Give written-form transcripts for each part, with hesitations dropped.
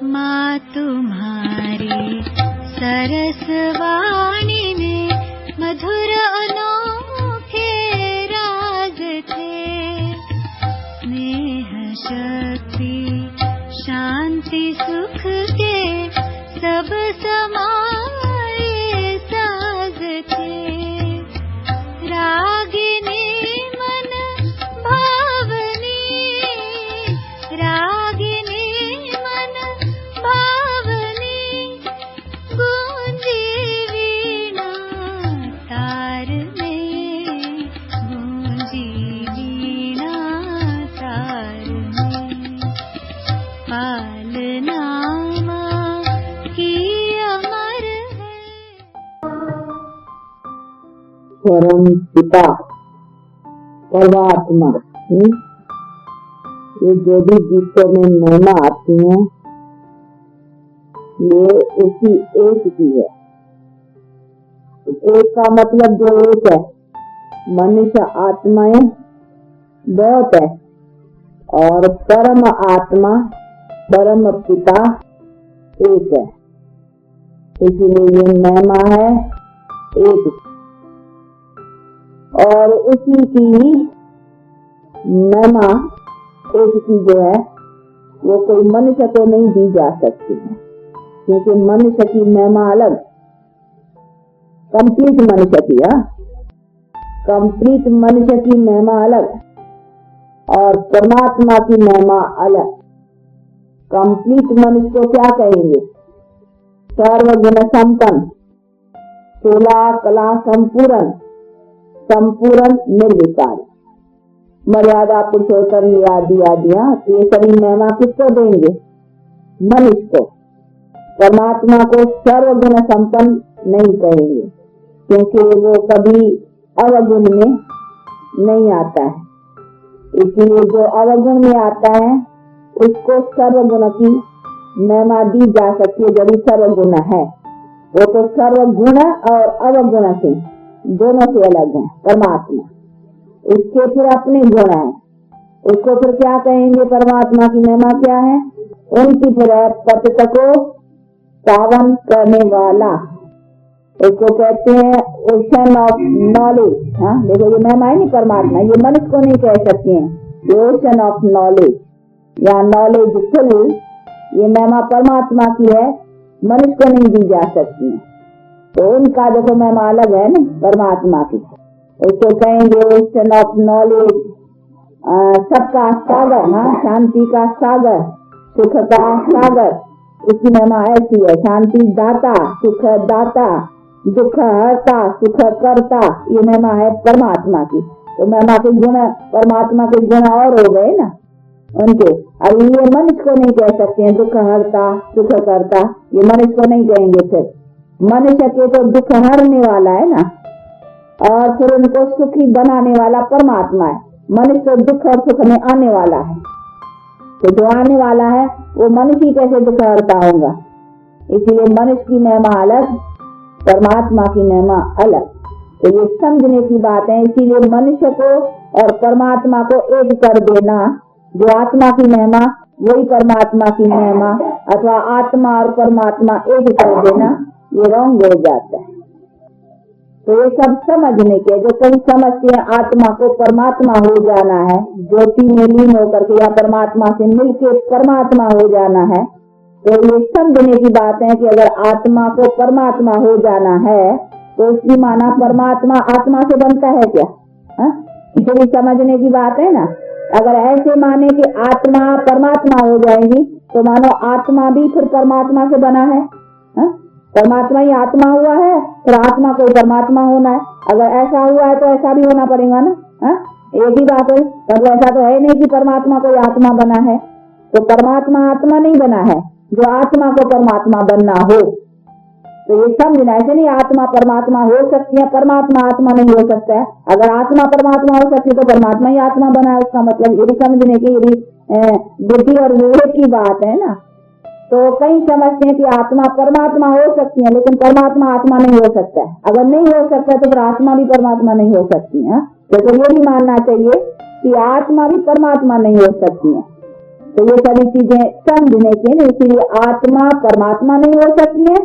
माँ तुम्हारी सरस वाणी में मधुर अनोखे राग थे। स्नेह शक्ति शांति सुख के सब समाए साज थे। रागिनी मन भावनी, रागिनी मन भावनी, गूंजी वीणा तार में, गूंजी वीणा तार में। पालना माँ की अमर है। परम पिता परमात्मा, ये जो भी गीतों में महिमा आती है ये उसी एक की है। एक का मतलब जो एक है, मनुष्य आत्माएं बहुत है और परम आत्मा परम पिता एक है, इसीलिए ये महिमा है एक। और उसी की महिमा एक की जो है वो कोई मनुष्य को नहीं दी जा सकती है, क्योंकि मनुष्य की महिमा अलग, कंप्लीट मनुष्य की, कंप्लीट मनुष्य की महिमा अलग और परमात्मा की महिमा अलग। कंप्लीट मनुष्य को क्या कहेंगे? सर्वगुण संपन्न, 16 कला संपूर्ण, संपूर्ण निर्विकारी, मर्यादा पुरुषोत्तम आदि आदिया। ये सभी महिमा किसको देंगे? मनुष्य को। परमात्मा को सर्वगुण संपन्न नहीं कहेंगे, क्योंकि वो कभी अवगुण में नहीं आता है। इसलिए जो अवगुण में आता है उसको सर्वगुण की महिमा दी जा सकती है। जब सर्वगुण है वो तो सर्वगुण और अवगुण से दोनों से अलग है परमात्मा। इसके फिर अपने गुण है, उसको फिर क्या कहेंगे? परमात्मा की महिमा क्या है? उनकी फिर पतित को पावन करने वाला, उसको कहते हैं ओशन ऑफ नॉलेज। हाँ देखो, ये महिमा है नहीं परमात्मा, ये मनुष्य को नहीं कह सकते हैं। ये ओशन ऑफ नॉलेज या नॉलेज फुल, ये महिमा परमात्मा की है, मनुष्य को नहीं दी जा सकती है। तो उनका देखो महिमा अलग है ना परमात्मा की, उसको कहेंगे ओशन ऑफ नॉलेज, सबका सागर, हाँ शांति का सागर, सुख का सागर, उसकी महिमा ऐसी है। शांति दाता, सुख दाता, दुख हरता, सुख करता, ये महिमा है परमात्मा की। तो महिमा के गुण, परमात्मा के गुण और हो गए ना उनके। अब ये मनुष्य को नहीं कह सकते हैं, दुख हरता सुख करता, ये मनुष्य को नहीं कहेंगे। फिर मनुष्य के तो दुख हरने वाला है ना, और फिर उनको सुखी बनाने वाला परमात्मा है। मनुष्य तो दुख और सुख में आने वाला है, तो जो आने वाला है वो मनुष्य ही कैसे दुख हरता होगा? इसीलिए मनुष्य की महिमा अलग, परमात्मा की महिमा अलग। तो ये समझने की बात है। इसीलिए मनुष्य को और परमात्मा को एक कर देना, जो आत्मा की महिमा वही परमात्मा की महिमा, अथवा आत्मा और परमात्मा एक कर देना, ये रॉन्ग हो जाता है। तो ये सब समझने के, जो कई समझते हैं आत्मा को परमात्मा हो जाना है, ज्योति में लीन होकर के या परमात्मा से मिलके परमात्मा हो जाना है, तो ये समझने की बात है कि अगर आत्मा को परमात्मा हो जाना है तो उसकी माना परमात्मा आत्मा से बनता है क्या? इसे भी समझने की बात है ना। अगर ऐसे माने कि आत्मा परमात्मा हो जाएगी तो मानो आत्मा भी फिर परमात्मा से बना है, परमात्मा ही आत्मा हुआ है, फिर आत्मा को परमात्मा होना है। अगर ऐसा हुआ है तो ऐसा भी होना पड़ेगा ना, एक ही बात है। मतलब ऐसा तो है नहीं कि परमात्मा कोई आत्मा बना है, तो परमात्मा आत्मा नहीं बना है, जो आत्मा को परमात्मा बनना हो। तो ये समझना, ऐसे नहीं आत्मा परमात्मा हो सकती है, परमात्मा आत्मा नहीं हो सकता है। अगर आत्मा परमात्मा हो सकती है तो परमात्मा ही आत्मा बना है, उसका मतलब ये भी समझने की, ये भी बुद्धि और विवेक की बात है ना। तो कई समझते हैं कि आत्मा परमात्मा हो सकती है, लेकिन परमात्मा आत्मा नहीं हो सकता है। अगर नहीं हो सकता तो फिर आत्मा भी परमात्मा नहीं हो सकती है। तो ये भी मानना चाहिए कि आत्मा भी परमात्मा नहीं हो सकती है। तो ये सभी चीजें समझने की नहीं, इसीलिए आत्मा परमात्मा नहीं हो सकती है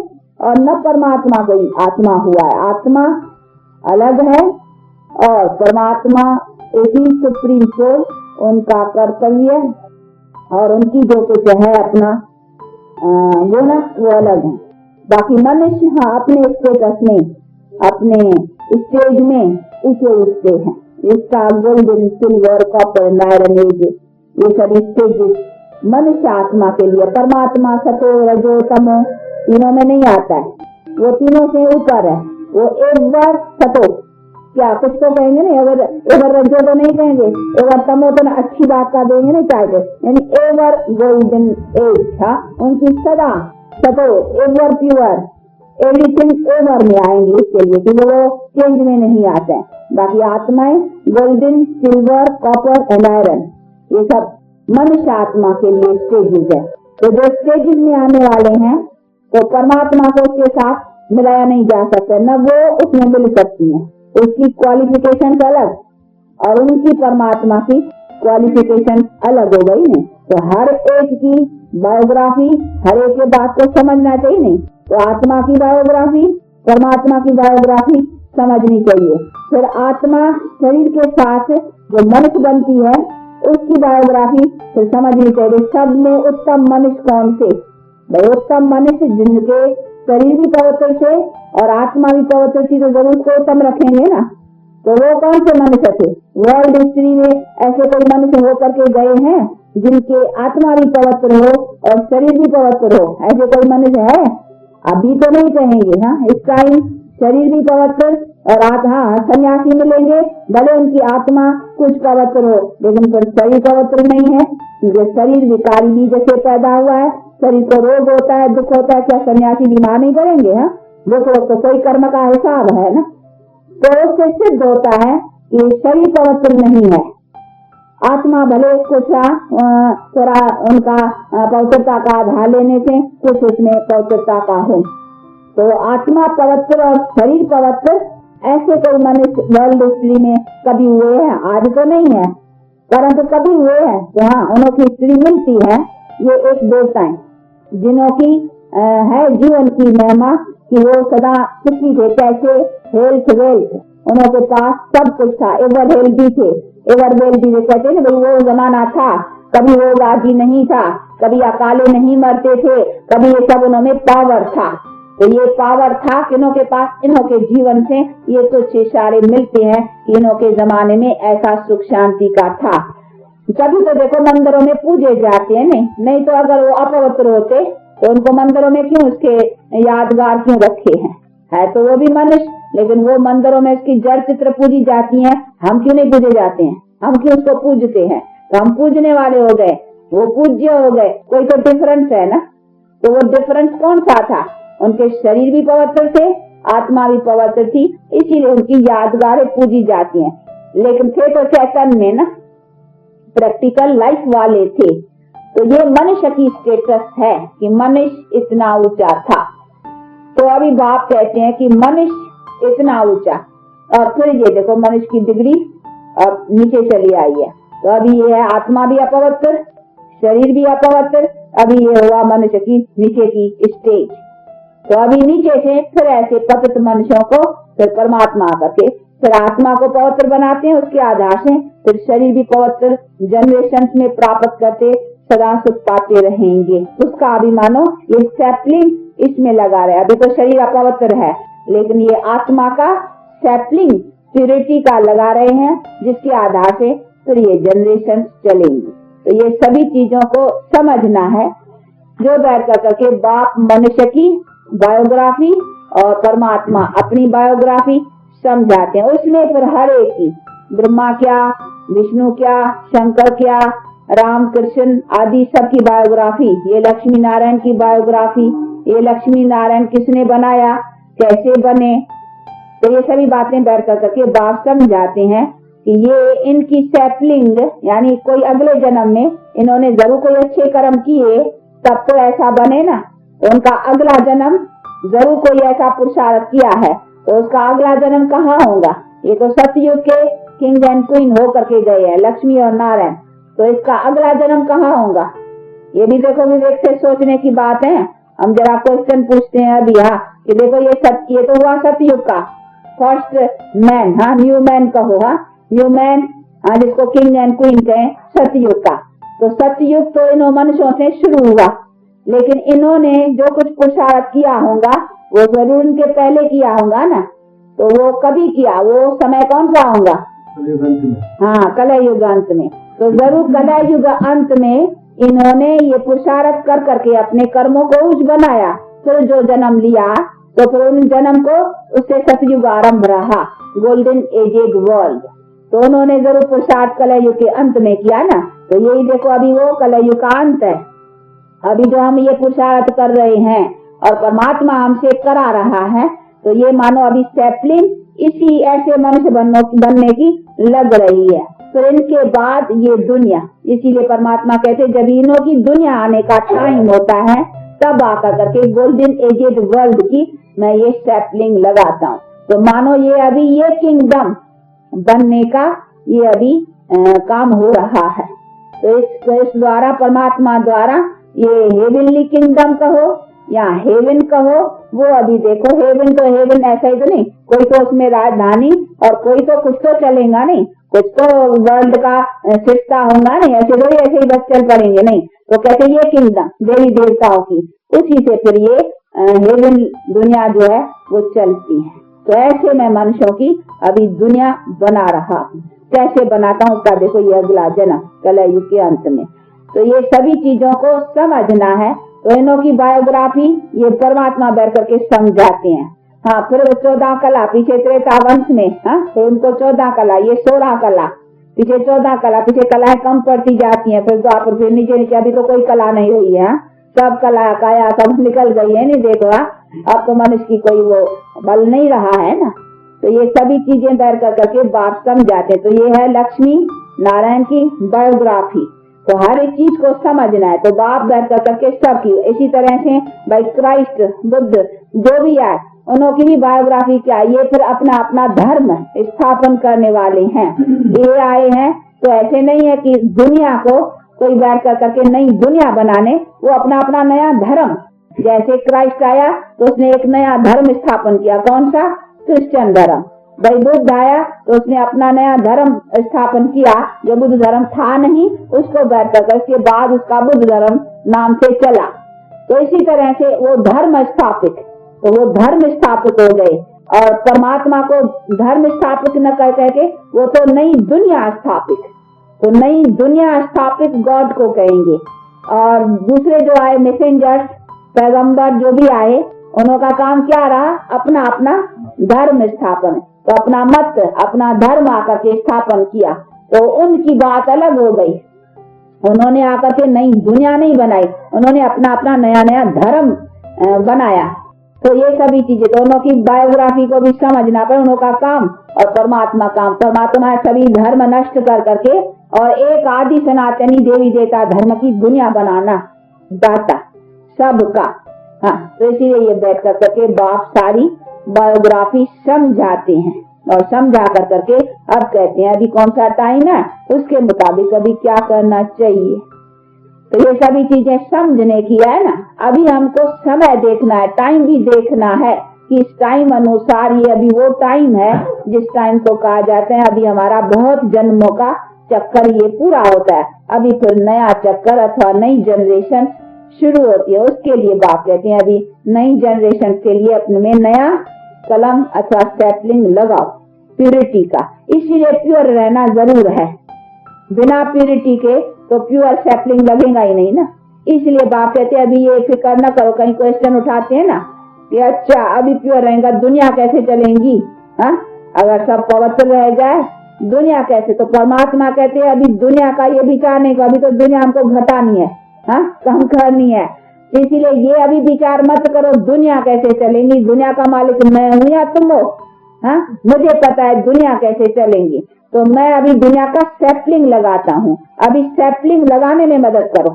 और न परमात्मा कोई आत्मा हुआ है। आत्मा अलग है और परमात्मा एक ही सुप्रीम सोल, उनका कर्तव्य और उनकी जो कुछ है अपना गुण वो अलग है। बाकी मनुष्य हाँ अपने स्टेटस में, अपने स्टेज में ऊंचे उठते हैं। इसका golden, silver, copper, iron age, ये सभी स्टेजेस मनुष्य आत्मा के लिए। परमात्मा सतो रजो तमो तीनों में नहीं आता है, वो तीनों से ऊपर है। वो एक बार सतो क्या कुछ तो कहेंगे नहीं, अगर एवर रजो तो नहीं कहेंगे, एवर तमो तो अच्छी बात का देंगे नहीं टाइटल, यानी एवर गोल्डन एज था उनकी सदा सतो, एवर प्योर, एवरीथिंग एवर में आएंगे इसके लिए कि वो चेंज में नहीं आते हैं। बाकी आत्माएं golden, silver, copper and iron, ये सब मनुष्य आत्मा के लिए स्टेजेस है। तो जो स्टेजेस में आने वाले हैं तो परमात्मा को उसके साथ मिलाया नहीं जा सकता, न वो उसमें मिल सकती है। उसकी क्वालिफिकेशन अलग और उनकी परमात्मा की क्वालिफिकेशन अलग हो गई नहीं। तो हर एक की बायोग्राफी, हर एक के बात को समझना चाहिए नहीं। तो आत्मा की बायोग्राफी, परमात्मा की बायोग्राफी समझनी चाहिए। फिर आत्मा शरीर के साथ जो मनुष्य बनती है उसकी बायोग्राफी फिर समझनी चाहिए। सब में उत्तम मनुष्य कौन से? भाई उत्तम मनुष्य जिनके शरीर भी पवित्र थे और आत्मा भी पवित्र थी, तो जरूर को उत्तम रखेंगे ना। तो वो कौन से मनुष्य थे? वर्ल्ड हिस्ट्री में ऐसे कोई मनुष्य होकर के गए हैं जिनके आत्मा भी पवित्र हो और शरीर भी पवित्र हो? ऐसे कोई मनुष्य है? अभी तो नहीं कहेंगे। हाँ, इस टाइम शरीर भी पवित्र और हाँ सन्यासी मिलेंगे, भले उनकी आत्मा कुछ पवित्र हो लेकिन फिर शरीर पवित्र नहीं है, क्योंकि शरीर विकारी बीज से पैदा हुआ है। शरीर को रोग होता है, दुख होता है, क्या सन्यासी बीमार नहीं करेंगे? हाँ, दुख तो कोई कर्म का हिसाब है ना। तो उससे सिद्ध होता है कि शरीर पवित्र नहीं है। आत्मा भले कुछ थोड़ा उनका पवित्रता का आधार लेने से कुछ उसमें पवित्रता का हो। तो आत्मा पवित्र और शरीर पवित्र ऐसे कोई मनुष्य वर्ल्ड हिस्ट्री में कभी हुए हैं? आज तो नहीं है, परंतु कभी हुए हैं। तो हाँ, उन्हों की हिस्ट्री मिलती है। ये एक देवताएं जिन्हों की है जीवन की महिमा कि वो सदा सुखी थे। कैसे? हेल्थ वेल्थ, उन्हों के पास सब कुछ था। एवर हेल्थी थे, एवर वेल्थी थे। कहते हैं भाई वो जमाना था, कभी वो आदि नहीं था, कभी अकाले नहीं मरते थे, कभी ये सब उन्होंने पावर था। तो ये पावर था किन्हों के पास? इन्हों के जीवन से ये कुछ इशारे मिलते हैं कि इन्हों के जमाने में ऐसा सुख शांति का था। कभी तो देखो मंदिरों में पूजे जाते हैं, नहीं तो अगर वो अपवित्र होते तो उनको मंदिरों में क्यों उसके यादगार क्यों रखे हैं? है तो वो भी मनुष्य, लेकिन वो मंदिरों में उसकी जड़ चित्र पूजी जाती हैं, हम क्यों नहीं पूजे जाते हैं? हम क्यों उसको पूजते हैं? तो हम पूजने वाले हो गए, वो पूज्य हो गए। कोई तो डिफरेंस है ना। तो वो डिफरेंस कौन सा था? उनके शरीर भी पवित्र थे, आत्मा भी पवित्र थी, इसीलिए उनकी यादगारें पूजी जाती हैं। लेकिन थे तो चैतन्य में ना, प्रैक्टिकल लाइफ वाले थे। तो ये मनुष्य की स्टेटस है कि मनुष्य इतना ऊंचा था। तो अभी बाप कहते हैं कि मनुष्य इतना ऊंचा, और फिर ये देखो मनुष्य की डिग्री अब नीचे चली आई है। तो अभी ये है आत्मा भी अपवित्र, शरीर भी अपवित्र, अभी ये हुआ मनुष्य की नीचे की स्टेज। तो अभी नीचे से फिर ऐसे पतित मनुष्यों को फिर परमात्मा करके फिर आत्मा को पवित्र बनाते हैं। उसके आधार से फिर शरीर भी पवित्र जनरेशन में प्राप्त करते सदा सुख पाते रहेंगे। उसका अभी मानो ये सैपलिंग इसमें लगा रहे। अभी तो शरीर अपवित्र है, लेकिन ये आत्मा का सैपलिंग प्यूरिटी का लगा रहे हैं, जिसके आधार से फिर ये जनरेशन चलेंगी। तो ये सभी चीजों को समझना है। जो बैठ करके बाप मनुष्य की बायोग्राफी और परमात्मा अपनी बायोग्राफी समझाते हैं। उसमें फिर हर एक की, ब्रह्मा क्या, विष्णु क्या, शंकर क्या, राम कृष्ण आदि सब की बायोग्राफी, ये लक्ष्मी नारायण की बायोग्राफी, ये लक्ष्मी नारायण किसने बनाया, कैसे बने, तो ये सभी बातें बैठ करके बाप समझाते हैं कि ये इनकी सैपलिंग, यानी कोई अगले जन्म में इन्होंने जरूर कोई अच्छे कर्म किए तब तो ऐसा बने ना। तो उनका अगला जन्म जरूर कोई ऐसा पुरुषार्थ किया है, तो उसका अगला जन्म कहाँ होगा? ये तो सतयुग के किंग एंड क्वीन हो करके गए हैं, लक्ष्मी और नारायण। तो इसका अगला जन्म कहाँ होगा? ये भी देखो विवेक से सोचने की बात है। हम जरा क्वेश्चन पूछते हैं अभी, हाँ, कि देखो ये तो हुआ सतयुग का फर्स्ट मैन, हाँ, न्यू मैन कहो, हाँ, न्यू मैन, हाँ, जिसको किंग एंड क्वीन कहें, सतयुग का। तो सतयुग तो इन मनुष्यों से शुरू हुआ, लेकिन इन्होंने जो कुछ पुरुषार्थ किया होगा वो जरूर इनके पहले किया होगा ना। तो वो कभी किया, वो समय कौन सा होगा? हाँ, कलयुग अंत में। तो जरूर कलयुग अंत में इन्होंने ये पुरुषार्थ कर करके अपने कर्मों को उच्च बनाया, फिर जो जन्म लिया, तो फिर उन जन्म को उससे सतयुग आरंभ रहा, गोल्डन एजेड वर्ल्ड। तो उन्होंने जरूर पुरुषार्थ कलयुग के अंत में किया ना। तो यही देखो अभी वो कलयुग का अंत है। अभी जो हम ये पुरुषार्थ कर रहे हैं और परमात्मा हमसे करा रहा है, तो ये मानो अभी सैपलिंग इसी ऐसे मनुष्य बनने की लग रही है। फिर इनके बाद ये दुनिया, इसीलिए परमात्मा कहते जब इन्हों की दुनिया आने का टाइम होता है तब आकर करके गोल्डन एजेड वर्ल्ड की मैं ये सैपलिंग लगाता हूँ। तो मानो ये अभी ये किंगडम बनने का ये अभी काम हो रहा है। तो इस द्वारा परमात्मा द्वारा ये हेवनली किंगडम कहो या हेवन कहो, वो अभी देखो हेवन तो हेवन ऐसा ही तो नहीं, कोई तो उसमें राजधानी और कोई तो कुछ तो चलेगा नहीं, कुछ तो वर्ल्ड का सिस्टा होगा नहीं, ऐसे तो ऐसे ही बस चल पड़ेंगे नहीं। तो कहते ये किंगडम देवी देवताओं की, उसी से फिर ये हेवन दुनिया जो है वो चलती है। तो ऐसे मैं मनुष्यों की अभी दुनिया बना रहा हूँ। कैसे बनाता हूँ का देखो ये अगला जन्म कलयुग के अंत में। तो ये सभी चीजों को समझना है। तो इन्हों की बायोग्राफी ये परमात्मा बैठ करके समझाते हैं। हाँ, फिर 14 कला पीछे त्रेता वंश में, हाँ, तो उनको 14 कला, ये 16 कला, पीछे 14 कला, पीछे कलाएं कम पड़ती जाती हैं, फिर द्वापर, फिर नीचे नीचे अभी तो कोई कला नहीं रही है, सब कला काया सब निकल गई है। नहीं देखो, अब तो मनुष्य की कोई वो बल नहीं रहा है ना। तो ये सभी चीजें बैठ करके बाप समझाते। तो ये है लक्ष्मी नारायण की बायोग्राफी। तो हर एक चीज को समझना है। तो बाप बैठ करके सब की, इसी तरह से भाई क्राइस्ट बुद्ध जो भी आए उन्होंने की भी बायोग्राफी क्या, ये फिर अपना अपना धर्म स्थापन करने वाले हैं। ये आए हैं तो ऐसे नहीं है कि दुनिया को कोई बैठ करके नई दुनिया बनाने, वो अपना अपना नया धर्म, जैसे क्राइस्ट आया तो उसने एक नया धर्म स्थापन किया, कौन सा? क्रिश्चियन धर्म। भाई बुद्ध आया तो उसने अपना नया धर्म स्थापन किया, जो बुद्ध धर्म था नहीं उसको बैठ कर उसके बाद उसका बुद्ध धर्म नाम से चला। तो इसी तरह से वो धर्म स्थापित, तो वो धर्म स्थापित हो गए। और परमात्मा को धर्म स्थापित न कर करके वो तो नई दुनिया स्थापित, तो नई दुनिया स्थापित गॉड को कहेंगे। और दूसरे जो आए मैसेंजर्स पैगंबर जो भी आए, उनका काम क्या रहा? अपना अपना धर्म स्थापन, तो अपना मत अपना धर्म आकर के स्थापन किया। तो उनकी बात अलग हो गई, उन्होंने आकर के नई दुनिया नहीं बनाई, उन्होंने अपना अपना नया नया धर्म बनाया। तो ये सभी चीजें, तो उन्हों की बायोग्राफी को भी समझना पड़े, उनका काम और परमात्मा काम। परमात्मा सभी धर्म नष्ट कर करके और एक आदि सनातनी देवी देवता धर्म की दुनिया बनाना दाता सबका। हाँ, तो इसीलिए ये बैठ कर करके बाप सारी बायोग्राफी समझाते हैं और समझा कर करके अब कहते हैं अभी कौन सा टाइम है, उसके मुताबिक अभी क्या करना चाहिए। तो ये सभी चीजें समझने की है ना। अभी हमको समय देखना है, टाइम भी देखना है कि इस टाइम अनुसार ये अभी वो टाइम है जिस टाइम को कहा जाता है अभी हमारा बहुत जन्मों का चक्कर ये पूरा होता है, अभी फिर नया चक्कर अथवा नई जनरेशन शुरू होती है। उसके लिए बाप कहते हैं अभी नई जनरेशन के लिए अपने में नया कलम अथवा सैपलिंग लगाओ प्योरिटी का। इसीलिए प्योर रहना जरूर है, बिना प्योरिटी के तो प्योर सैपलिंग लगेगा ही नहीं ना। इसलिए बाप कहते हैं अभी ये फिक्र न करो। कहीं क्वेश्चन उठाते हैं ना कि अच्छा अभी प्योर रहेगा दुनिया कैसे चलेंगी, हाँ, अगर सब पवित्र रह जाए दुनिया कैसे। तो परमात्मा कहते हैं अभी दुनिया का ये विचार नहीं, अभी तो दुनिया हमको घटानी है, हाँ, कम करनी है। इसीलिए ये अभी विचार मत करो दुनिया कैसे चलेंगी, दुनिया का मालिक मैं हूँ या तुम हो, हाँ, मुझे पता है दुनिया कैसे चलेंगी। तो मैं अभी दुनिया का सैपलिंग लगाता हूँ, अभी सैपलिंग लगाने में मदद करो,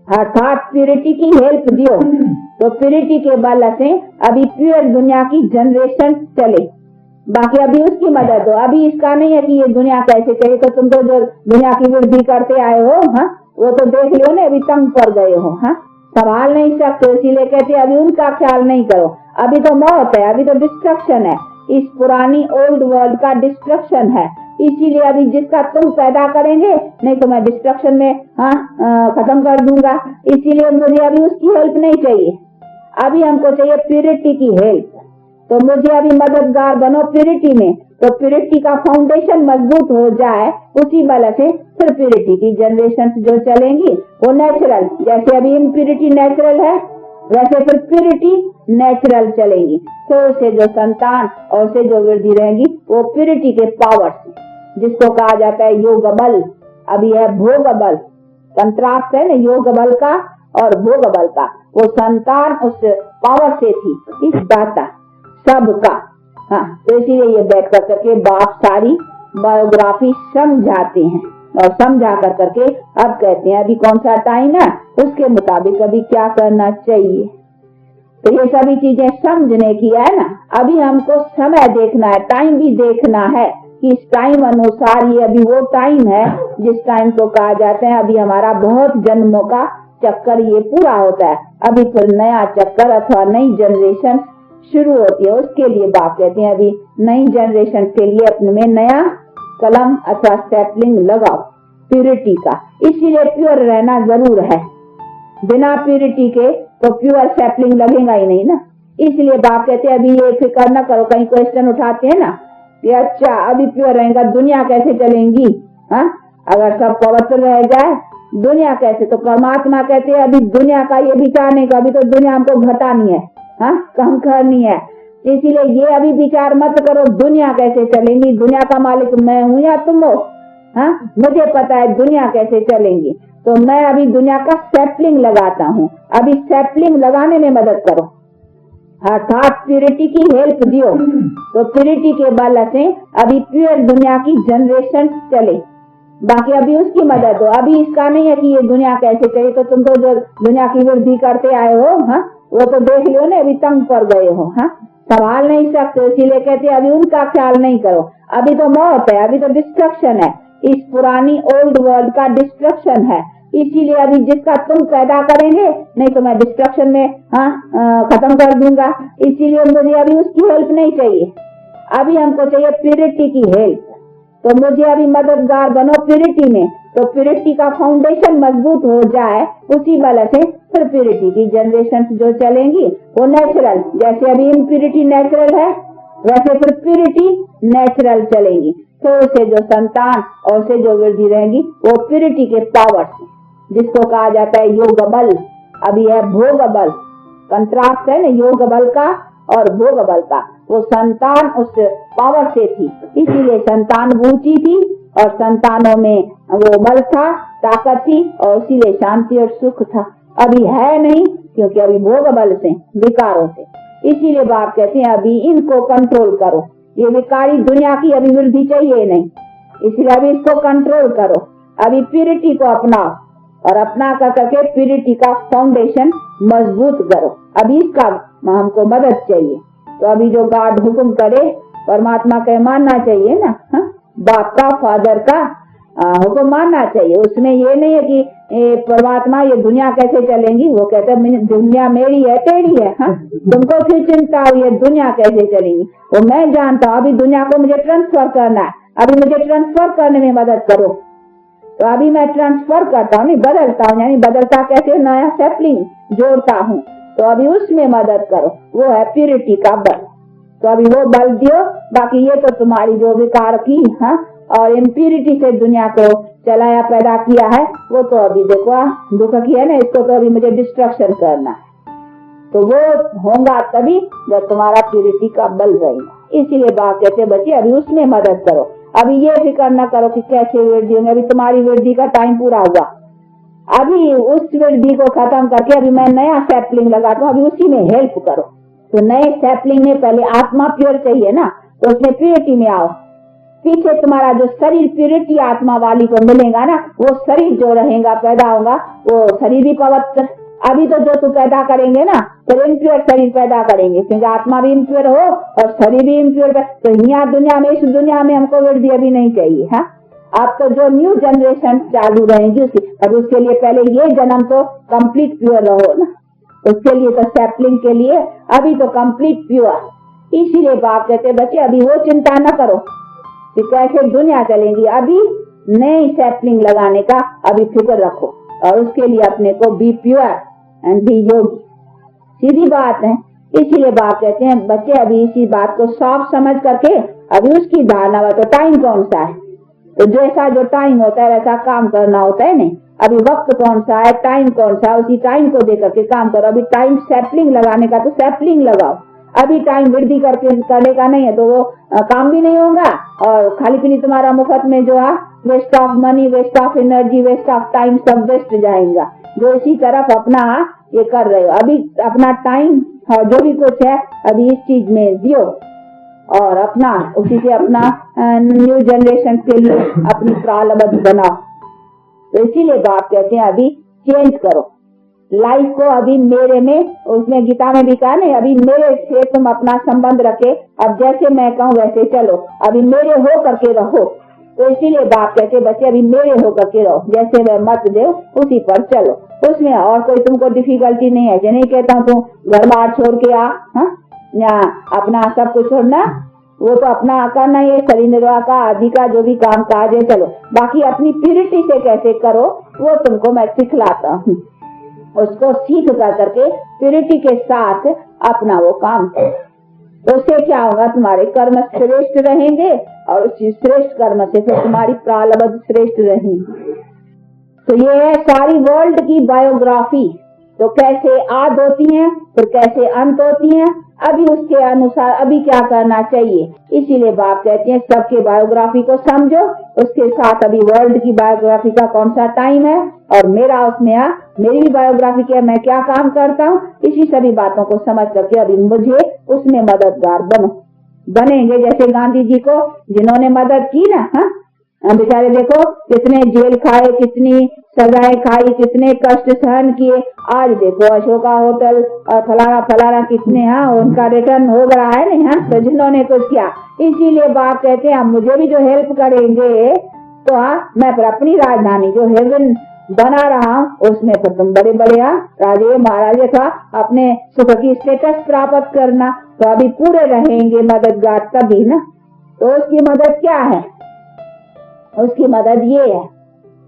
अर्थात प्योरिटी की हेल्प दियो। तो प्योरिटी के बल से अभी प्योर दुनिया की जनरेशन चले। बाकी अभी उसकी मदद हो। अभी इसका नहीं है कि ये दुनिया कैसे चले, तो तुम तो जो दुनिया की वृद्धि करते आए हो, हाँ, वो तो देख लो ना, अभी तंग पड़ गए हो, हाँ, संभाल नहीं सकते, इसीलिए कहते अभी उनका ख्याल नहीं करो। अभी तो मौत है, अभी तो डिस्ट्रक्शन है, इस पुरानी ओल्ड वर्ल्ड का डिस्ट्रक्शन है, इसीलिए अभी जिसका तुम पैदा करेंगे, नहीं तो मैं डिस्ट्रक्शन में खत्म कर दूंगा, इसीलिए मुझे अभी उसकी हेल्प नहीं चाहिए। अभी हमको चाहिए प्यूरिटी की हेल्प। तो मुझे अभी मददगार बनो प्यूरिटी में, तो प्यूरिटी का फाउंडेशन मजबूत हो जाए, उसी बल से फिर प्यूरिटी की जनरेशन जो चलेंगी वो नेचुरल, जैसे अभी इम्प्यूरिटी नेचुरल है वैसे फिर प्यूरिटी नेचुरल चलेगी। तो उससे जो संतान और से जो वृद्धि रहेगी वो प्यूरिटी के पावर से, जिसको कहा जाता है योग बल। अभी है भोग बल, कंट्रास्ट है ना योग बल का और भोग बल का। वो संतान उस पावर से थी, इस दाता सबका, हाँ, तो इसीलिए ये बैठ कर करके बाप सारी बायोग्राफी समझाते हैं और समझा कर करके अब कहते हैं अभी कौन सा टाइम है, उसके मुताबिक अभी क्या करना चाहिए। तो ये सभी चीजें समझने की है ना। अभी हमको समय देखना है, टाइम भी देखना है कि इस टाइम अनुसार ये अभी वो टाइम है जिस टाइम को कहा जाता है अभी हमारा बहुत जन्मों का चक्कर ये पूरा होता है, अभी फिर नया चक्कर अथवा नई जनरेशन शुरू होती है। उसके लिए बाप कहते हैं अभी नई जनरेशन के लिए अपने में नया कलम अथवा स्टेपलिंग लगाओ प्यूरिटी का। इसीलिए प्योर रहना जरूर है, बिना प्यूरिटी के तो प्योर सैपलिंग लगेगा ही नहीं ना। इसलिए बाप कहते हैं अभी ये फिक्र न करो, कहीं क्वेश्चन उठाते हैं ना कि अच्छा अभी प्योर रहेगा दुनिया कैसे चलेंगी, हाँ, अगर सब पवित्र रह जाए दुनिया कैसे। तो परमात्मा कहते हैं अभी दुनिया का ये विचार नहीं, अभी तो दुनिया हमको घटानी है, हाँ, कम करनी है, इसीलिए ये अभी विचार मत करो दुनिया कैसे चलेंगी, दुनिया का मालिक मैं हूँ या तुम हो, हाँ, मुझे पता है दुनिया कैसे चलेंगी। तो मैं अभी दुनिया का सैपलिंग लगाता हूँ, अभी सैपलिंग लगाने में मदद करो, अर्थात प्यूरिटी की हेल्प दियो। तो प्यूरिटी के बल से अभी प्योर दुनिया की जनरेशन चले, बाकी अभी उसकी मदद हो। अभी इसका नहीं है कि ये दुनिया कैसे चले, तो तुम तो जो दुनिया की वृद्धि करते आए हो, हाँ, वो तो देख लो ना, अभी तंग पड़ गए हो, हाँ, संभाल नहीं सकते, इसीलिए कहते अभी उनका ख्याल नहीं करो। अभी तो मौत है, अभी तो डिस्ट्रक्शन है, इस पुरानी ओल्ड वर्ल्ड का डिस्ट्रक्शन है, इसीलिए अभी जिसका तुम पैदा करेंगे, नहीं तो मैं डिस्ट्रक्शन में खत्म कर दूंगा, इसीलिए मुझे अभी उसकी हेल्प नहीं चाहिए। अभी हमको चाहिए प्यूरिटी की हेल्प। तो मुझे अभी मददगार बनो प्यूरिटी में, तो प्यूरिटी का फाउंडेशन मजबूत हो जाए, उसी बल से फिर प्यूरिटी की जनरेशन जो चलेंगी वो नेचुरल, जैसे अभी इम्प्यूरिटी नेचुरल है वैसे फिर प्यूरिटी नेचुरल चलेंगी। तो से जो संतान और से जो वृद्धि रहेगी वो प्यूरिटी के पावर से, जिसको कहा जाता है योग बल। अभी है भोग बल, कंट्रास्ट है ना योग बल का और भोग बल का। वो संतान उस पावर से थी, इसीलिए संतान ऊंची थी और संतानों में वो बल था, ताकत थी, और इसीलिए शांति और सुख था। अभी है नहीं, क्योंकि अभी भोग बल से, विकारों से। इसीलिए बाप कहते हैं अभी इनको कंट्रोल करो, ये विकारी दुनिया की अभी वृद्धि चाहिए नहीं, इसलिए अभी इसको कंट्रोल करो। अभी प्यूरिटी को अपनाओ और अपना करके प्यूरिटी का फाउंडेशन मजबूत करो। अभी इसका हमको मदद चाहिए। तो अभी जो गॉड हुक्म करे परमात्मा का मानना चाहिए ना, हा? बाप का, फादर का हुक्म मानना चाहिए। उसमें ये नहीं है कि परमात्मा ये दुनिया कैसे चलेंगी, वो कहते दुनिया मेरी है तेरी है, हा? तुमको फिर चिंता हुई है दुनिया कैसे चलेंगी, वो मैं जानता हूँ। अभी दुनिया को मुझे ट्रांसफर करना है, अभी मुझे ट्रांसफर करने में मदद करो। तो अभी मैं ट्रांसफर करता हूँ, नहीं बदलता हूँ, यानी बदलता कैसे, नया सैपलिंग जोड़ता हूँ, तो अभी उसमें मदद करो, वो है प्यूरिटी का बल। तो अभी वो बल दियो। बाकी ये तो तुम्हारी जो विकार की, हाँ, और इम्प्यूरिटी से दुनिया को चलाया पैदा किया है, वो तो अभी देखो दुख की है ना, इसको तो अभी मुझे डिस्ट्रक्शन करना है। तो वो होगा तभी जब तुम्हारा प्यूरिटी का बल रहेगा। इसीलिए बात कहते बच्चे अभी उसमें मदद करो। अभी ये फिक्र न करो कि कैसे वृद्धि होंगे, अभी तुम्हारी वृद्धि का टाइम पूरा हुआ, अभी उस वृद्धि को खत्म करके अभी मैं नया सैपलिंग लगाता हूँ, अभी उसी में हेल्प करो। तो नए सैपलिंग में पहले आत्मा प्योर चाहिए ना, तो उसमें प्योरिटी में आओ। पीछे तुम्हारा जो शरीर प्यूरिटी आत्मा वाली को मिलेगा ना, वो शरीर जो रहेगा पैदा होगा वो शरीर भी पवित्र। अभी तो जो तू पैदा करेंगे ना फिर इम्प्योर शरीर पैदा करेंगे, क्योंकि आत्मा भी इम्प्योर हो और शरीर भी इम्प्योर। तो यहाँ दुनिया में, इस दुनिया में हमको वृद्धि अभी नहीं चाहिए। हाँ, अब तो जो न्यू जनरेशन चालू रहेंगी उसके लिए पहले ये जन्म तो कंप्लीट प्योर रहो ना, उसके लिए तो सैपलिंग के लिए अभी तो कंप्लीट प्योर। इसीलिए बाप कहते बच्चे अभी वो चिंता न करो कि कैसे दुनिया चलेगी, अभी नई सैपलिंग लगाने का अभी फिक्र रखो और उसके लिए अपने को बी प्योर एंड बी योगी। सीधी बात है। इसीलिए बाप कहते हैं बच्चे अभी इसी बात को साफ समझ करके अभी उसकी धारणा हो। तो टाइम कौन सा है, तो जैसा जो टाइम होता है वैसा काम करना होता है। नहीं, अभी वक्त कौन सा है, टाइम कौन सा, उसी टाइम को देकर के काम करो। अभी टाइम सैपलिंग लगाने का तो सैपलिंग लगाओ। अभी टाइम वृद्धि करने का नहीं है तो वो काम भी नहीं होगा और खाली पीली तुम्हारा मुफ्त में जो है waste of money, waste of energy, waste of time सब वेस्ट जाएगा। जो इसी तरफ अपना ये कर रहे हो, अभी अपना टाइम और जो भी कुछ है अभी इस चीज में दियो और अपना उसी से अपना न्यू जनरेशन के लिए अपनी प्रारब्ध बनाओ। तो इसीलिए बाप कहते हैं अभी चेंज करो लाइफ को। अभी मेरे में, उसमें गीता में भी कहा नहीं, अभी मेरे से तुम अपना संबंध रखे, अब जैसे मैं कहूँ वैसे चलो, अभी मेरे हो करके रहो। तो इसीलिए बाप कहते बच्चे अभी मेरे हो करके रहो, जैसे मैं मत दे उसी पर चलो, उसमें और कोई तुमको डिफिकल्टी नहीं है। नहीं कहता हूँ तुम घर बार छोड़ के आ, या अपना सब कुछ छोड़ना, वो तो अपना करना ये शरीर निर्वाह का आदि का जो भी काम काज है चलो, बाकी अपनी प्यूरिटी से कैसे करो वो तुमको मैं सिखलाता हूँ। उसको सीख कर करके प्यूरिटी के साथ अपना वो काम करो, तो उससे क्या होगा, तुम्हारे कर्म श्रेष्ठ रहेंगे और उसी श्रेष्ठ कर्म से फिर तुम्हारी प्रारब्ध श्रेष्ठ रहेंगी। तो ये है सारी वर्ल्ड की बायोग्राफी। तो कैसे आद होती है फिर कैसे अंत होती है, अभी उसके अनुसार अभी क्या करना चाहिए। इसीलिए बाप कहते हैं सबके बायोग्राफी को समझो, उसके साथ अभी वर्ल्ड की बायोग्राफी का कौन सा टाइम है और मेरा उसमें मेरी भी बायोग्राफी क्या, मैं क्या काम करता हूँ, इसी सभी बातों को समझ करके अभी मुझे उसमें मददगार बनेंगे। जैसे गांधी जी को जिन्होंने मदद की ना, बेचारे देखो कितने जेल खाए, कितनी सजाएं खाई, कितने कष्ट सहन किए, आज देखो अशोका होटल और फलाना कितने उनका रिटर्न हो रहा है नहीं। तो जिन्होंने कुछ किया, इसीलिए बाप कहते हैं मुझे भी जो हेल्प करेंगे तो मैं फिर अपनी राजधानी जो हेवन बना रहा हूँ उसमें फिर तुम बड़े बड़े राजे महाराजे था अपने सुख की स्टेटस प्राप्त करना, तो अभी पूरे रहेंगे मददगार तभी ना। तो उसकी मदद क्या है, उसकी मदद ये है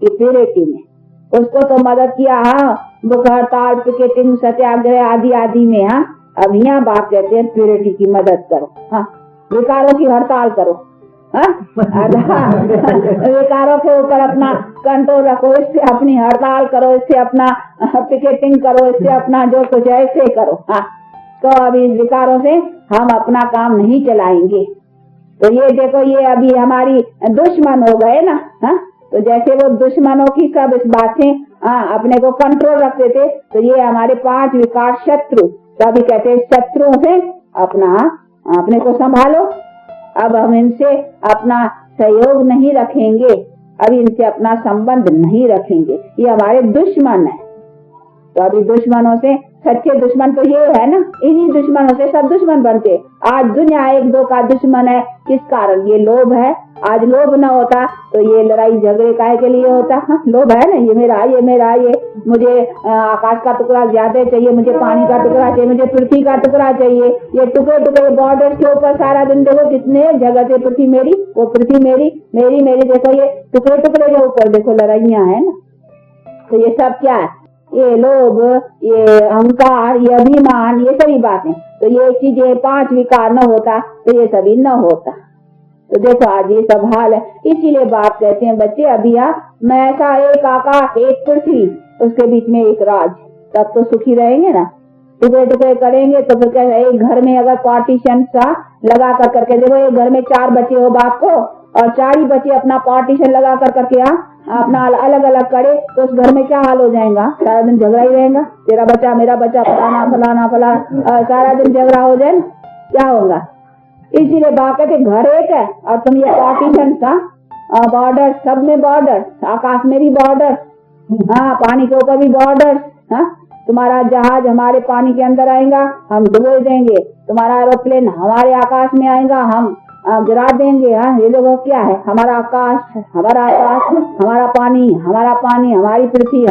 कि प्यूरिटी में उसको तो मदद किया बुक हड़ताल, पिकेटिंग, सत्याग्रह आदि में। अब यहाँ बात कहते हैं प्यूरिटी की मदद करो, विकारों की हड़ताल करो, विकारों के ऊपर अपना कंट्रोल रखो, इससे अपनी हड़ताल करो, इससे अपना पिकेटिंग करो, इससे अपना जो कुछ है ऐसे करो। तो अभी विकारों से हम अपना काम नहीं चलाएंगे। तो ये देखो ये अभी हमारी दुश्मन हो गए ना, तो जैसे वो दुश्मनों की सब इस बातें अपने को कंट्रोल रखते थे, तो ये हमारे 5 विकार शत्रु, तो अभी कहते हैं शत्रुओं से अपने को संभालो। अब हम इनसे अपना सहयोग नहीं रखेंगे, अभी इनसे अपना संबंध नहीं रखेंगे, ये हमारे दुश्मन है। तो अभी दुश्मनों से, सच्चे दुश्मन तो ये है ना, इन्हीं दुश्मनों से सब दुश्मन बनते। आज दुनिया 1-2 का दुश्मन है, किस कारण, ये लोभ है। आज लोभ न होता तो ये लड़ाई झगड़े काहे के लिए होता, लोभ है ना, ये मेरा, ये मुझे आकाश का टुकड़ा ज्यादा चाहिए, मुझे पानी का टुकड़ा चाहिए, मुझे पृथ्वी का टुकड़ा चाहिए, ये टुकड़े बॉर्डर के ऊपर सारा दिन देखो कितने जगह से पृथ्वी मेरी, वो पृथ्वी मेरी, मेरी देखो ये टुकड़े के ऊपर देखो लड़ाइयाँ है ना। तो ये सब क्या है, ये लोभ, ये अहंकार, ये अभिमान, ये सभी बातें। तो ये चीजें 5 विकार न होता तो ये सभी न होता। तो देखो आज ये सब हाल है। इसीलिए बाप कहते हैं बच्चे अभी मैं ऐसा एक आकाश, एक पृथ्वी, उसके बीच में एक राज, तब तो सुखी रहेंगे ना। टुकड़े करेंगे तो फिर क्या, एक घर में अगर पार्टीशन सा लगा करके देखो, एक घर में 4 बच्चे हो बाप को और 4 ही बच्चे अपना पार्टीशन लगा करके अपना अलग अलग करे, तो उस घर में क्या हाल हो जाएगा, सारा दिन झगड़ा ही रहेगा, तेरा बच्चा मेरा बच्चा, फलाना सारा दिन झगड़ा हो जाए, क्या होगा। इसीलिए बात कहते घर एक है और तुम ये पार्टीशन का बॉर्डर, सब में बॉर्डर, आकाश में भी बॉर्डर, पानी के ऊपर भी बॉर्डर, तुम्हारा जहाज हमारे पानी के अंदर आएगा, हम डुबो देंगे। तुम्हारा एरोप्लेन हमारे आकाश में आएगा, हम गिरा देंगे। हाँ, ये लोगों क्या है, हमारा आकाश, हमारा पानी, हमारी पृथ्वी,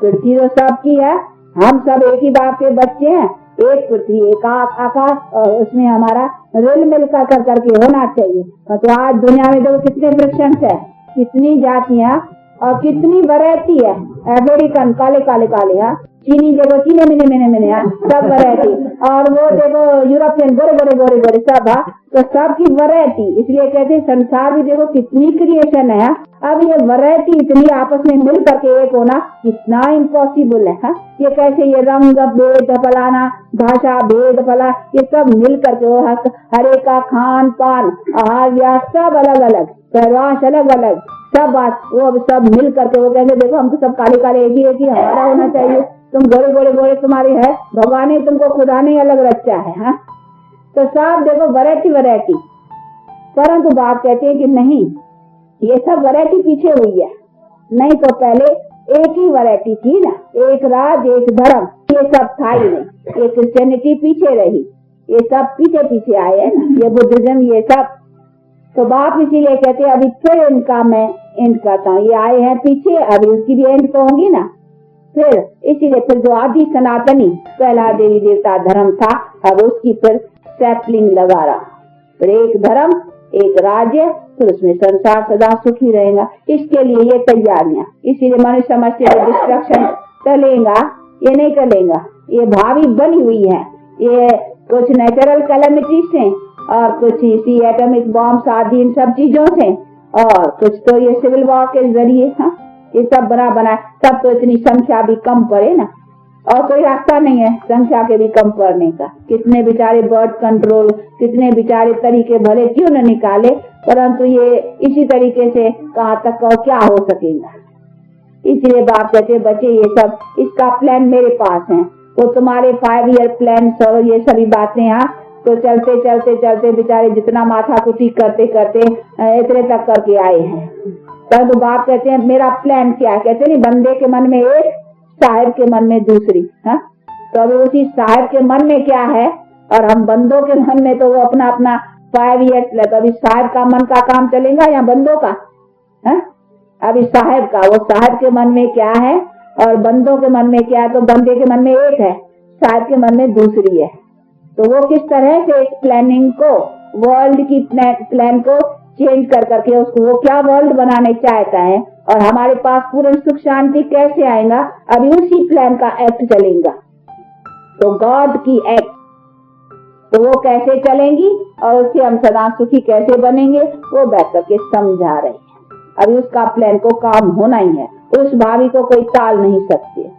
पृथ्वी तो सबकी है। हम सब एक ही बाप के बच्चे हैं, एक पृथ्वी, एक आकाश, और उसमें हमारा रिल मिल कर करके होना चाहिए। तो आज दुनिया में देखो कितने वृक्ष है, कितनी जातियां और कितनी वैरायटी है। अमेरिकन काले काले काले, हाँ, चीनी देखो चीने मिने, हाँ, सब वैरायटी। और वो देखो यूरोपियन गोरे गोरे गोरे गोरे सब, हाँ, तो सबकी वैरायटी। इसलिए कहते हैं संसार भी देखो कितनी क्रिएशन है। अब ये वैरायटी इतनी आपस में मिल करके एक होना कितना इम्पॉसिबल है। हाँ, ये कैसे, ये रंग भेद फलाना, भाषा भेद फला, ये सब मिल करके हरे का खान पान, आहार विहार सब अलग अलग, पहरवाश अलग अलग, सब बात वो सब मिल करके वो कहेंगे देखो हम तो सब काले काले एक ही हमारा होना चाहिए। तुम गोरे गोरे गोरे तुम्हारी है, भगवान ने तुमको खुदा ने अलग रचा है। हाँ, तो सब देखो वैरायटी। परंतु बात कहते हैं कि नहीं, ये सब वैरायटी पीछे हुई है। नहीं तो पहले एक ही वैरायटी थी ना, एक राज एक धर्म, ये सब था ही नहीं। ये क्रिश्चियनिटी पीछे रही, ये सब पीछे आए है ना, ये बुद्धिज्म, ये सब। तो बाप इसीलिए कहते हैं अभी फिर इनका मैं एंड करता हूँ। ये आए हैं पीछे, अभी उसकी भी एंड तो होगी ना। फिर इसीलिए फिर जो आदि सनातनी पहला देवी देवता धर्म था, अब उसकी फिर सैपलिंग लगा रहा। फिर एक धर्म, एक राज्य, फिर उसमें संसार सदा सुखी रहेगा। इसके लिए ये तैयारियां। इसीलिए मनुष्य समझते डिस्ट्रक्शन चलेगा, ये नहीं चलेगा, ये भावी बनी हुई है। ये कुछ नेचुरल कैलेमिटी से, और कुछ इसी एटॉमिक बॉम्ब आदि इन सब चीजों से, और कुछ तो ये सिविल वॉर के जरिए। हाँ, ये सब बना सब तो इतनी संख्या भी कम पड़े ना, और कोई रास्ता नहीं है संख्या के भी कम पड़ने का। कितने बेचारे बर्ड कंट्रोल, कितने बेचारे तरीके भले क्यों न निकाले, परंतु ये इसी तरीके से कहाँ तक क्या हो सकेगा। इसलिए बाप कहते बच्चे ये सब इसका प्लान मेरे पास है। वो तुम्हारे 5 ईयर प्लान और ये सभी बातें, हाँ, तो चलते बेचारे जितना माथा कुटी करते इतने तक करके आए हैं। तो बाप कहते हैं मेरा प्लान क्या है, कहते नहीं बंदे के मन में एक, साहिब के मन में दूसरी। हाँ, तो अभी उसी साहिब के मन में क्या है और हम बंदों के मन में, तो वो अपना 5 ईयर्स लगा। अभी साहिब का मन का काम चलेगा या बंदों का? हाँ, अभी साहिब का, वो साहिब के मन में क्या है और बंदों के मन में क्या है। तो बंदे के मन में एक है, साहिब के मन में दूसरी है। तो वो किस तरह से इस प्लानिंग को, वर्ल्ड की प्लान को चेंज कर करके उसको वो क्या वर्ल्ड बनाने चाहता है और हमारे पास पूर्ण सुख शांति कैसे आएगा, अभी उसी प्लान का एक्ट चलेगा। तो गॉड की एक्ट, तो वो कैसे चलेंगी और उससे हम सदा सुखी कैसे बनेंगे, वो बैठ करके समझा रहे हैं। अभी उसका प्लान को काम होना ही है, उस भावी को कोई टाल नहीं सकते।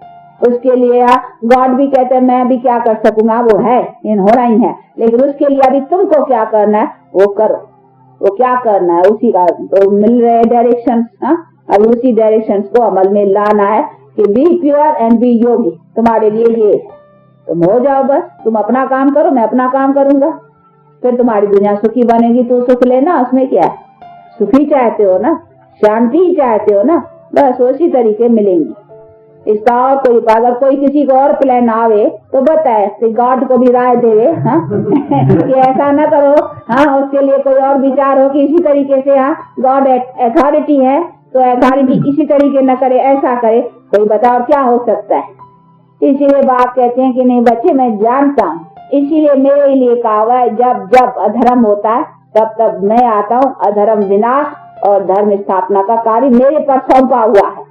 उसके लिए गॉड भी कहते हैं मैं भी क्या कर सकूंगा, वो है, इन होना ही है, लेकिन उसके लिए अभी तुमको क्या करना है वो करो। वो क्या करना है उसी का तो मिल रहे डायरेक्शन। अभी उसी डायरेक्शन को अमल में लाना है कि बी प्योर एंड बी योगी। तुम्हारे लिए ये तुम हो जाओ, बस तुम अपना काम करो, मैं अपना काम करूंगा, फिर तुम्हारी दुनिया सुखी बनेगी। तो सुख लेना, उसमें क्या है, सुखी चाहते हो ना, शांति चाहते हो ना, बस उसी तरीके मिलेंगी। इसका और कोई, अगर कोई किसी को और प्लान आवे तो बताए कि गॉड को भी राय देवे। हाँ कि ऐसा न करो, हाँ उसके लिए कोई और विचार हो कि इसी तरीके से, हाँ गॉड अथॉरिटी है तो अथॉरिटी इसी तरीके न करे, ऐसा करे, कोई बताओ क्या हो सकता है। इसीलिए बाप कहते हैं कि नहीं बच्चे मैं जानता हूँ, इसीलिए मेरे लिए कहा हुआ है जब जब अधर्म होता है तब तब मैं आता हूँ। अधर्म विनाश और धर्म स्थापना का कार्य मेरे पर सौंपा हुआ है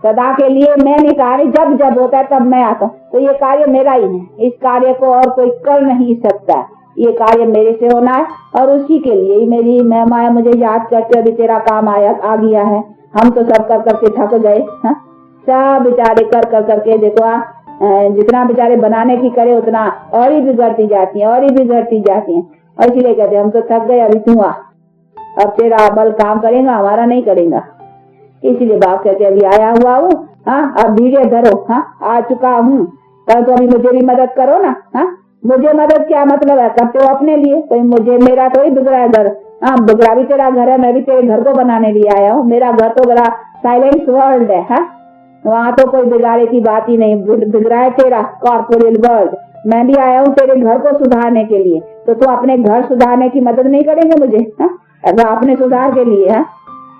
सदा के लिए। मैंने कहा जब जब होता है तब मैं आता हूँ, तो ये कार्य मेरा ही है, इस कार्य को और कोई कर नहीं सकता। ये कार्य मेरे से होना है और उसी के लिए ही मेरी मैं माया मुझे याद करके अभी तेरा काम आ गया है। हम तो सब कर करके थक गए, सब बेचारे कर करके देखो, जितना बेचारे बनाने की करे उतना और ही बिगड़ती जाती है, और ही बिगड़ती जाती है। और इसीलिए कहते हम तो थक गए, अभी तू आ, अब तेरा बल काम करेगा, हमारा नहीं करेगा। इसीलिए बाप कहते अभी आया हुआ हूँ, हाँ अब धीरे धरो, हाँ आ चुका हूँ, कल तो अभी मुझे भी मदद करो ना। हाँ मुझे मदद क्या मतलब है, करते हो अपने लिए, कोई मुझे, मेरा तो ही बिगड़ा है घर, हाँ बिगड़ा भी तेरा घर है, मैं भी तेरे घर को बनाने लिए आया हूँ। मेरा घर तो बड़ा साइलेंट वर्ल्ड है, हाँ वहाँ तो कोई बिगाड़े की बात ही नहीं, बिगड़ा है तेरा कॉर्पोरेल वर्ल्ड। मैं भी आया हूँ तेरे घर को सुधारने के लिए, तो तू अपने घर सुधारने की मदद नहीं करेंगे मुझे? ऐसा अपने सुधार के लिए है,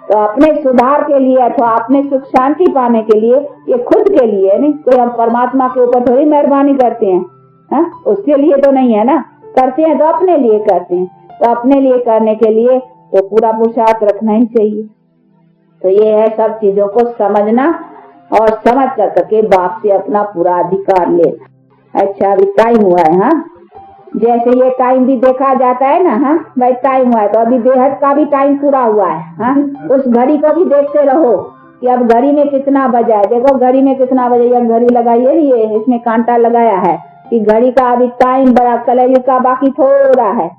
तो अपने सुधार के लिए अथवा अपने सुख शांति पाने के लिए, ये खुद के लिए नहीं। कोई हम परमात्मा के ऊपर थोड़ी मेहरबानी करते हैं, है? उसके लिए तो नहीं है ना, करते हैं तो अपने लिए करते हैं। तो अपने लिए करने के लिए तो पूरा पुरुषार्थ रखना ही चाहिए। तो ये है सब चीजों को समझना और समझ करके बाप से अपना पूरा अधिकार लेना। अच्छा, अभी टाइम हुआ है। हाँ, जैसे ये टाइम भी देखा जाता है ना, हाँ भाई टाइम हुआ है, तो अभी बेहद का भी टाइम पूरा हुआ है। हाँ, उस घड़ी को भी देखते रहो कि अब घड़ी में कितना बजा है। देखो घड़ी में कितना बजा, ये घड़ी लगाइए, ये इसमें कांटा लगाया है कि घड़ी का अभी टाइम बड़ा, कलयुग का बाकी थोड़ा है।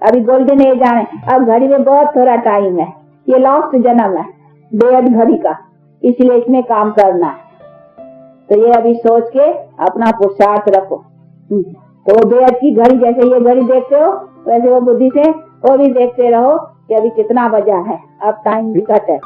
अभी गोल्डन एज आने, अब घड़ी में बहुत थोड़ा टाइम है। ये लास्ट जन्म है बेहद घड़ी का, इसलिए इसमें काम करना है। तो ये अभी सोच के अपना पुरुषार्थ रखो। तो वो बेहद की घड़ी, जैसे ये घड़ी देखते हो वैसे वो बुद्धि से वो भी देखते रहो कि अभी कितना बजा है, अब टाइम भी कट है।